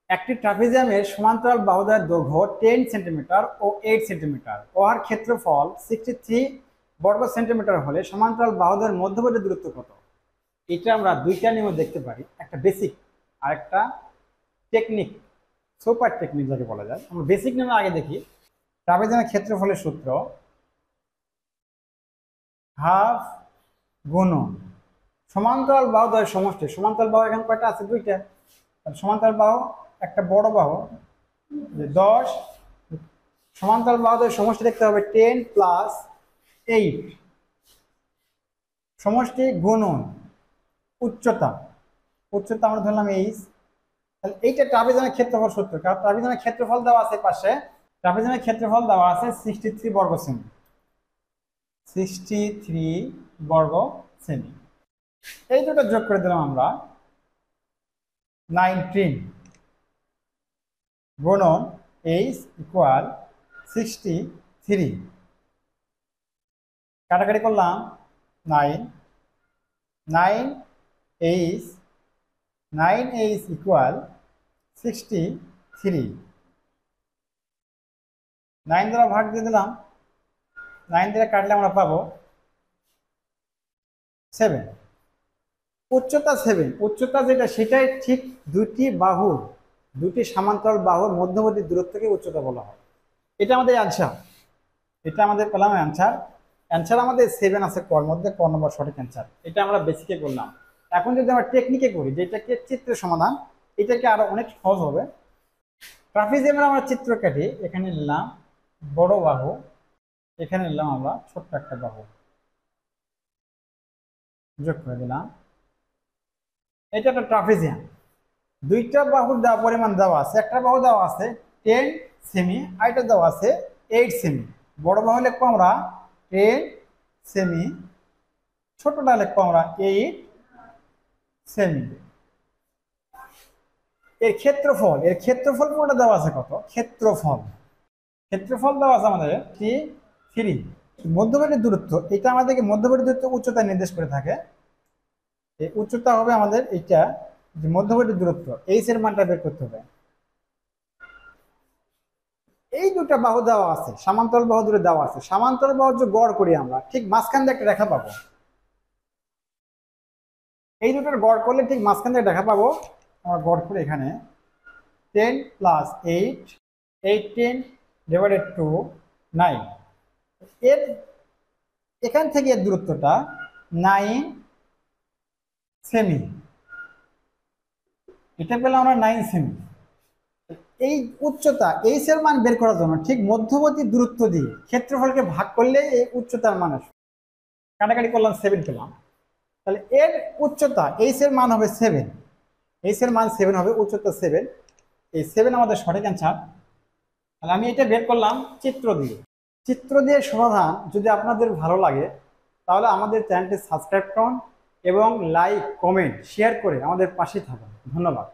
একটি ট্রাপিজিয়ামের সমান্তরাল বাহুদ্বয়ের দৈর্ঘ্য 10 সেন্টিমিটার ও 8 সেন্টিমিটার উহার ক্ষেত্রফল 63 বর্গ সেন্টিমিটার হলে সমান্তরাল বাহুদ্বয়ের মধ্যবর্তী দূরত্ব কত? এটা আমরা দুইটা নিয়মে দেখতে পারি, একটা বেসিক আর একটা টেকনিক, সুপার টেকনিক যাকে বলা যায়। আমরা বেসিক নিয়মে আগে দেখি। ট্রাপিজিয়ামের ক্ষেত্রফলের সূত্র হাফ গুণন সমান্তরাল বাহুদ্বয়ের সমষ্টি। সমান্তরাল বাহু এখানে কয়টা আছে? দুইটা। সমান্তরাল বাহু একটা বড় বাহু 10, সমান্তরাল বাহুদ্বয়ের সমষ্টি দেখতে হবে 10 প্লাস 8, সমষ্টি গুণন উচ্চতা। উচ্চতা আমরা ধরলাম এইচ। তাহলে এইটা ট্রাপিজিয়ামের ক্ষেত্রফল সূত্র, কারণ ট্রাপিজিয়ামের ক্ষেত্রফল দেওয়া আছে পাশে। ট্রাপিজিয়ামের ক্ষেত্রফল দেওয়া আছে 63 বর্গ সেমি। 63 বর্গ সেমি। এই দুটো যোগ করে দিলাম আমরা 19 গুণন এইচ ইকুয়াল 63। কাটাকাটি করলাম 9 9h ইকুয়াল 63। 9 দ্বারা ভাগ দিয়ে দিলাম, 9 দ্বারা কাটলে আমরা পাবো 7। উচ্চতা 7, উচ্চতা যেটা সেটাই ঠিক দুটি সমান্তরাল বাহুর মধ্যবর্তী দূরত্বকে উচ্চতা বলা হয়। এটা আমাদের অ্যান্সার, এটা আমাদের পেলাম অ্যান্সার। অ্যান্সার আমাদের 7 আছে কর মধ্যে, ক নম্বর সঠিক অ্যান্সার। এটা আমরা বেসিকে করলাম। এখন যদি আমরা টেকনিকে করি, যেটাকে চিত্রের সমাধান, এটাকে আরো অনেক সহজ হবে। ট্রাপিজিয়ামের আমরা চিত্র কাটি। এখানে নিলাম বড় বাহু, এখানে নিলাম আমরা ছোট্ট একটা বাহু, যোগ করে দিলাম। এটা একটা ট্রাপিজিয়াম। দুইটা বাহুর পরিমাণ দেওয়া আছে। একটা বাহু দেওয়া আছে 10 সেমি, আর এটা দেওয়া আছে 8 সেমি। বড় বাহু লিখবো আমরা 10 সেমি, ছোটটা লিখবো আমরা 8 সেমি। এর ক্ষেত্রফল পুরোটা দেওয়া আছে কত? ক্ষেত্রফল দেওয়া আছে আমাদের 3। মধ্যবর্তী দূরত্ব, এটা আমাদেরকে মধ্যবর্তী দূরত্ব উচ্চতা নির্দেশ করে থাকে। এই উচ্চতা হবে আমাদের এইটা, যে মধ্যবর্তী দূরত্ব এইচ এর মানটা বের করতে হবে। এই দুটা বাহু দেওয়া আছে, সমান্তরাল বাহু দূরে দেওয়া আছে। সমান্তরাল বাহু যে গড় করি আমরা, ঠিক মাঝখান দিয়ে একটা রেখা পাবো। এই দুটোর গড় করলে ঠিক মাঝখান দিয়ে রেখা পাবো। আমরা গড় করে এখানে 10 প্লাস 8, 18 ডিভাইডেড টু 9। এর এখান থেকে এর দূরত্বটা 9 সেমি। এটা পেলাম আমরা 9 সেমি। এই উচ্চতা এইচ এর মান বের করার জন্য ঠিক মধ্যবর্তী দূরত্ব দিয়ে ক্ষেত্রফলকে ভাগ করলে এই উচ্চতার মান আসবে। কাটাকাটি করলাম 7 পেলাম। তাহলে এর উচ্চতা এইচ এর মান হবে 7। এইচ এর মান 7 হবে, উচ্চতা 7। এই 7 আমাদের সঠিক অ্যান্সার। তাহলে আমি এটা বের করলাম চিত্র দিয়ে সমাধান। যদি আপনাদের ভালো লাগে তাহলে আমাদের চ্যানেলটি সাবস্ক্রাইব করুন এবং লাইক, কমেন্ট, শেয়ার করে আমাদের পাশে থাকুন। ধন্যবাদ।